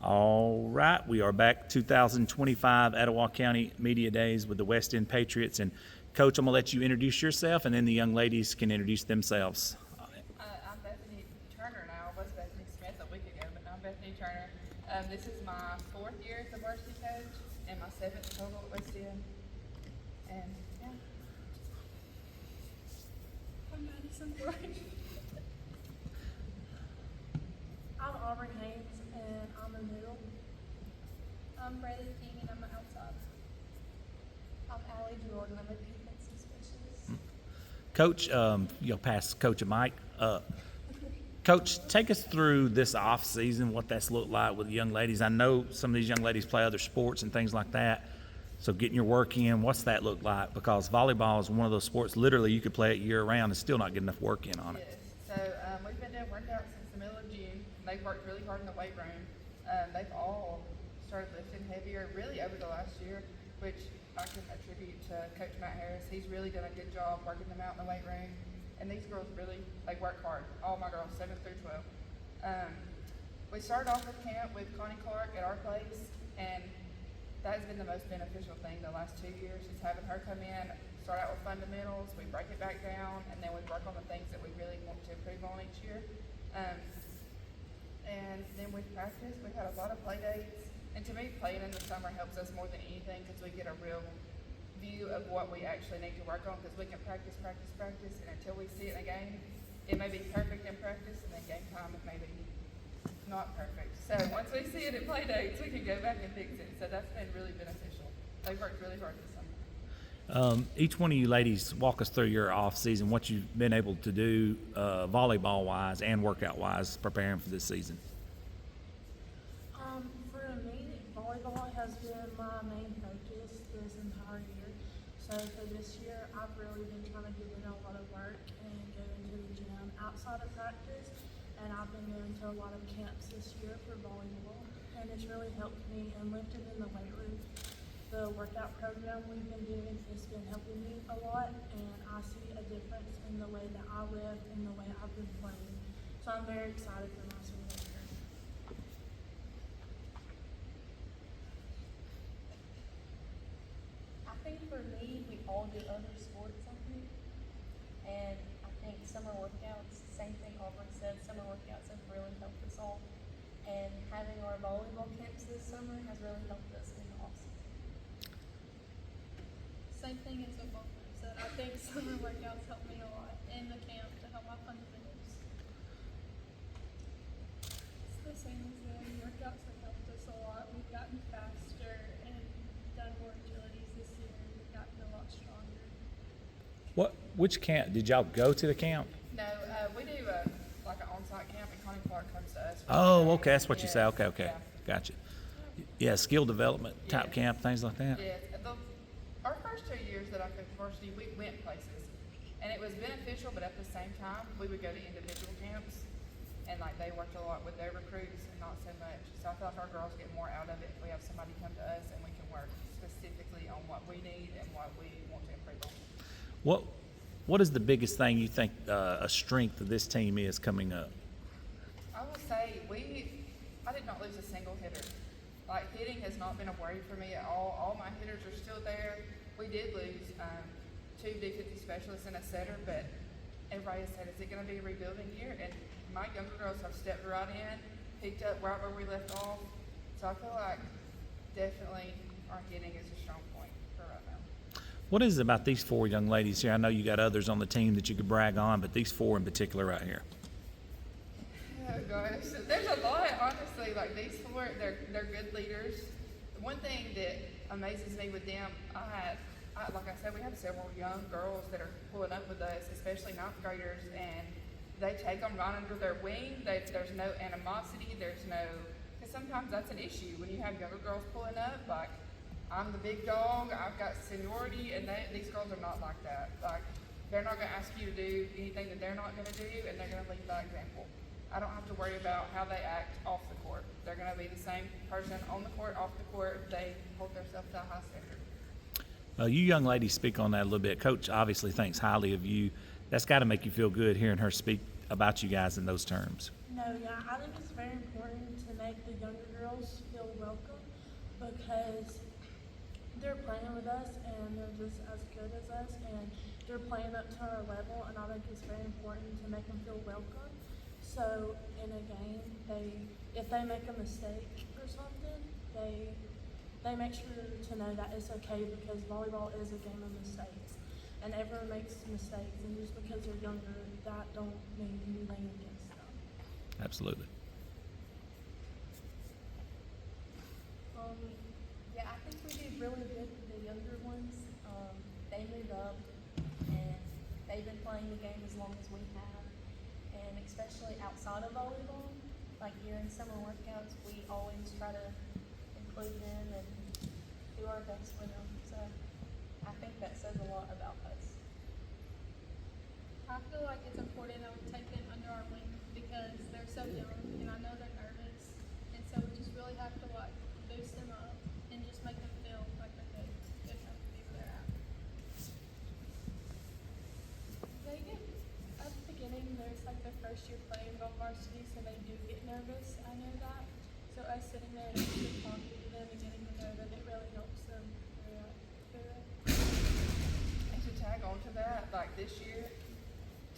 All right, we are back 2025 Etowah County Media Days with the West End Patriots. And Coach, I'm going to let you introduce yourself, and then the young ladies can introduce themselves. I'm Bethany Turner now. I was Bethany Smith a week ago, but now I'm Bethany Turner. This is my 4th year as a varsity coach and my 7th total at West End. And yeah. I'm Madison Bright. I'm Aubrey Haynes, and I'm a middle. I'm Brady King, and I'm an outside. I'm Allie Jordan. I'm a defensive specialist. Coach, you'll pass Coach a mic. Coach, take us through this off season, what that's looked like with the young ladies. I know some of these young ladies play other sports and things like that. So getting your work in, what's that look like? Because volleyball is one of those sports, literally you could play it year round and still not get enough work in on it. Yes. So we've been doing workouts since the middle of June. They've worked really hard in the weight room. They've all started lifting heavier really over the last year, which I can attribute to Coach Matt Harris. He's really done a good job working them out in the weight room. And these girls really, they work hard. All my girls, 7 through 12. We started off with camp with Connie Clark at our place, and that has been the most beneficial thing the last 2 years, is having her come in, start out with fundamentals, we break it back down, and then we work on the things that we really want to improve on each year. And then with practice, we've had a lot of play dates. And to me, playing in the summer helps us more than anything because we get a real view of what we actually need to work on, because we can practice, and until we see it in a game, it may be perfect in practice, and then game time it may be not perfect. So once we see it at play dates, we can go back and fix it. So that's been really beneficial. They've worked really hard this summer. Each one of you ladies, walk us through your off season, what you've been able to do volleyball wise and workout wise preparing for this season. For me, volleyball has been my main focus this entire year. So for this year, I've really been trying to get in a lot of work and go into the gym outside of practice. And I've been going to a lot of camps this year for volleyball, and it's really helped me and lifted in the weight room. The workout program we've been doing has been helping me a lot, and I see a difference in the way that I live and the way I've been playing. So I'm very excited for my senior year. I think for me, we all do other sports, I think. And I think summer workouts, same thing Aubrey said, summer workouts have really helped us all. And having our volleyball camps this summer has really helped us in the off-season. Same thing as what both of them said. I think summer workouts help me a lot in the camp to help my fundamentals. It's the same as them. Workouts have helped us a lot. We've gotten faster and done more agilities this year. We've gotten a lot stronger. Which camp did y'all go to the camp? No, we do like an on-site camp, and Connie Clark comes to us. Oh, okay, that's what you say. Yes, Okay, yeah. gotcha. Yeah, skill development type Yes. camp, things like that. Yes, our first 2 years that I coached varsity, we went places, and it was beneficial. But at the same time, we would go to individual camps, and like they worked a lot with their recruits, and not so much. So I feel like our girls get more out of it if we have somebody come to us and we can work specifically on what we need and what we want to improve on. What is the biggest thing you think a strength of this team is coming up? I will say I did not lose a single hitter. Like, hitting has not been a worry for me at all. All my hitters are still there. We did lose 2 defensive specialists and a setter, but everybody has said, is it going to be a rebuilding year? And my younger girls have stepped right in, picked up right where we left off. So I feel like definitely our hitting is a strong point for right now. What is it about these 4 young ladies here? I know you got others on the team that you could brag on, but these 4 in particular right here. Oh gosh, there's a lot, honestly. Like these 4, they're good leaders. One thing that amazes me with them, like I said, we have several young girls that are pulling up with us, especially 9th graders, and they take them right under their wing. There's no animosity. Because sometimes that's an issue when you have younger girls pulling up. Like, I'm the big dog, I've got seniority, and these girls are not like that. Like, they're not going to ask you to do anything that they're not going to do, and they're going to lead by example. I don't have to worry about how they act off the court. They're going to be the same person on the court, off the court. They hold themselves to a high standard. You young ladies speak on that a little bit. Coach obviously thinks highly of you. That's got to make you feel good hearing her speak about you guys in those terms. No, yeah, I think it's very important to make the younger girls feel welcome because they're playing with us and they're just as good as us and they're playing up to our level, and I think it's very important to make them feel welcome. So in a game, if they make a mistake or something, they make sure to know that it's okay because volleyball is a game of mistakes. And everyone makes mistakes, and just because they're younger, that don't mean anything against them. Absolutely. Yeah, I think we do really good for the younger ones. They move up, and they've been playing the game as long as we have. And especially outside of volleyball, like during summer workouts, we always try to include them and do our best for them. So I think that says a lot about us. I feel like it's important that we take them under our wing because they're so young and I know they're nervous. And so we just really have to like boost them up and just make them feel like they're good enough to be where they're at. They get, at the beginning, there's like their first year playing on varsity, so they do get nervous. I know that. So us sitting there and actually talking to them and getting to know them, it really helps them through it. And to tag on to that, like this year,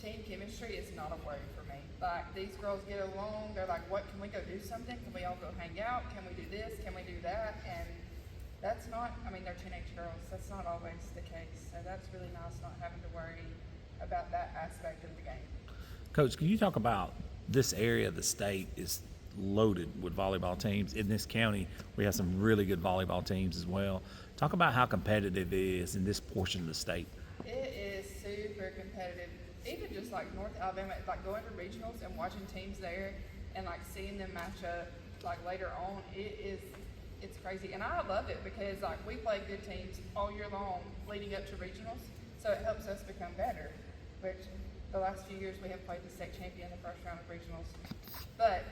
team chemistry is not a worry for me. Like these girls get along, they're like, what, can we go do something? Can we all go hang out? Can we do this? Can we do that? And that's not, I mean, they're teenage girls. That's not always the case. So that's really nice not having to worry about that aspect of the game. Coach, can you talk about this area of the state is loaded with volleyball teams? In this county, we have some really good volleyball teams as well. Talk about how competitive it is in this portion of the state. It is super competitive. Even just like North Alabama, like going to regionals and watching teams there and like seeing them match up like later on, it's crazy. And I love it because like we play good teams all year long leading up to regionals, so it helps us become better. Which the last few years we have played the state champion in the first round of regionals. But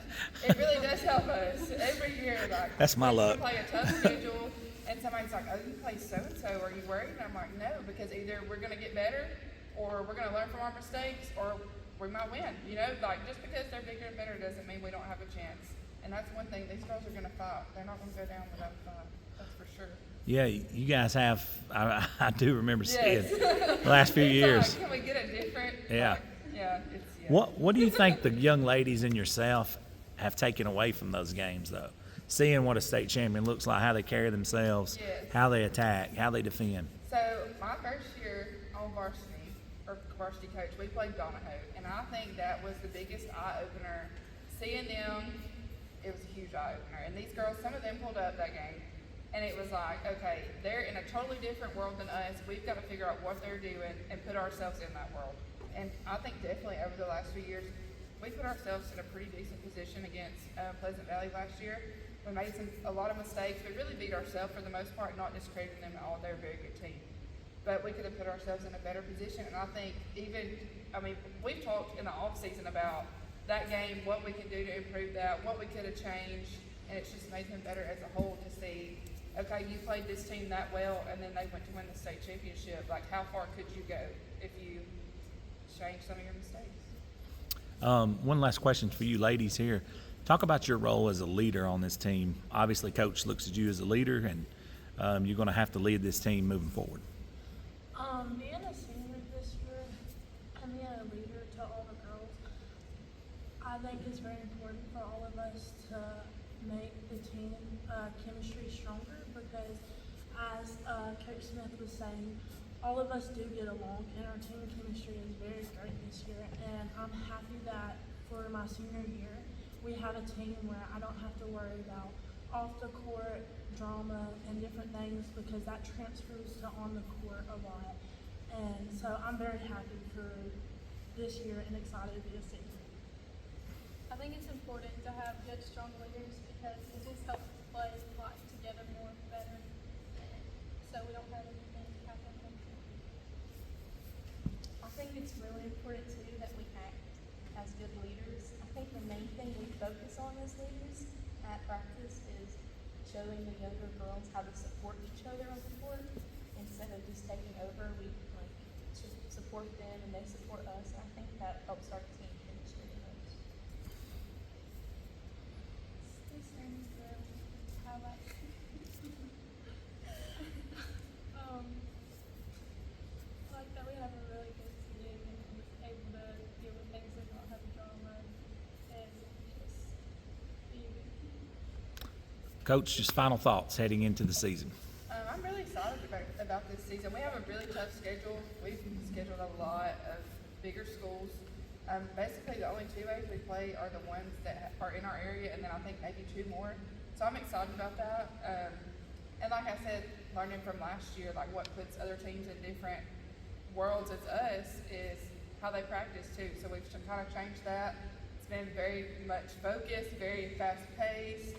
it really does help us every year. Like That's my luck. We play a tough schedule, and somebody's like, "Oh, you play so and so. Are you worried?" And I'm like, "No, because either we're going to get better, or we're going to learn from our mistakes, or we might win." You know, like just because they're bigger and better doesn't mean we don't have a chance. And that's one thing. These girls are going to fight. They're not going to go down without a fight. That's for sure. Yeah, you guys have. I do remember seeing Yes. the last few It's years. like, can we get a different? Yeah. Like, yeah. It's yeah. What do you think the young ladies and yourself have taken away from those games, though? Seeing what a state champion looks like, how they carry themselves, Yes. how they attack, how they defend. So my first year on varsity coach, we played Donahoe, and I think that was the biggest eye opener. Seeing them, it was a huge eye opener. And these girls, some of them pulled up that game, and it was like, okay, they're in a totally different world than us. We've got to figure out what they're doing and put ourselves in that world. And I think definitely over the last few years, we put ourselves in a pretty decent position against Pleasant Valley last year. We made a lot of mistakes. We really beat ourselves for the most part, not discrediting them at all. They're a very good team. But we could have put ourselves in a better position. And I think we've talked in the off season about that game, what we can do to improve that, what we could have changed. And it's just made them better as a whole to see, okay, you played this team that well, and then they went to win the state championship. Like, how far could you go if you changed some of your mistakes? One last question for you ladies here. Talk about your role as a leader on this team. Obviously, Coach looks at you as a leader, and you're going to have to lead this team moving forward. Being a senior this year and being a leader to all the girls, I think it's very important for all of us to make the team chemistry stronger because, as Coach Smith was saying, all of us do get along, and our team chemistry is very great this year. And I'm happy that for my senior year, we have a team where I don't have to worry about off the court drama and different things because that transfers to on the court a lot. And so I'm very happy for this year and excited to be a senior. I think it's important to have good, strong leaders because it just helps the play like together more better. So we don't have anything happen. I think it's really important too that we act as good leaders. I think the main thing we focus on as leaders at practice is showing the younger girls how to support each other on the court instead of just taking over. We support them and they support us, and I think that helps our team chemistry the most. This Coach, just final thoughts heading into the season. I'm really excited about this season. We have a really tough schedule. We've scheduled a lot of bigger schools. Basically, the only 2As we play are the ones that are in our area, and then I think maybe 2 more. So I'm excited about that. And like I said, learning from last year, like what puts other teams in different worlds as us is how they practice too. So we've kind of changed that. It's been very much focused, very fast paced.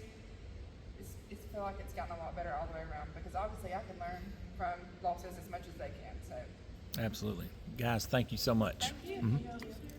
I feel like it's gotten a lot better all the way around because obviously I can learn from losses as much as they can. So Absolutely. Guys, thank you so much. thank you. Mhm.